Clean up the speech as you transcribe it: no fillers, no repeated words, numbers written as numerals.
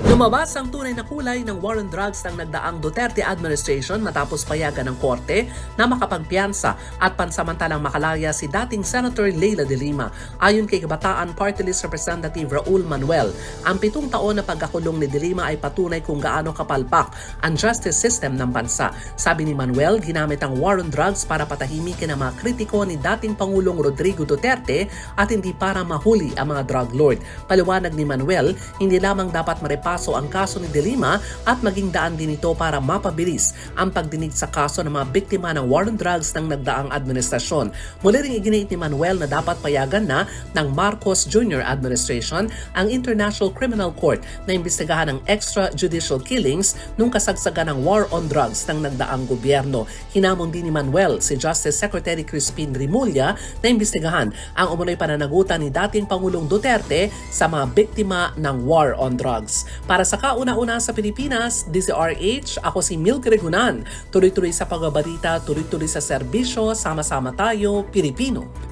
Lumabas ang tunay na kulay ng war on drugs ng nagdaang Duterte administration matapos payagan ng korte na makapagpiyansa at pansamantalang makalaya si dating Senator Leila de Lima. Ayon kay Kabataan Party List Representative Raul Manuel, ang 7 taon na pagkakulong ni de Lima ay patunay kung gaano kapalpak ang justice system ng bansa. Sabi ni Manuel, ginamit ang war on drugs para patahimikin ang mga kritiko ni dating Pangulong Rodrigo Duterte at hindi para mahuli ang mga drug lord. Paliwanag ni Manuel, hindi lamang dapat maripaso ang kaso ni de Lima at maging daan din ito para mapabilis ang pagdinig sa kaso ng mga biktima ng war on drugs ng nagdaang administrasyon. Muli ring iginiit ni Manuel na dapat payagan na ng Marcos Jr. administration ang International Criminal Court na imbestigahan ang extrajudicial killings nung kasagsagan ng war on drugs ng nagdaang gobyerno. Hinamon din ni Manuel si Justice Secretary Crispin Rimulya na imbestigahan ang umunoy pananagutan ni dating Pangulong Duterte sa mga biktima ng war on drugs. Para sa kauna-una sa Pilipinas, DZRH, ako si Milky Regunan. Tuloy-tuloy sa pagbabalita, tuloy-tuloy sa serbisyo, sama-sama tayo, Pilipino.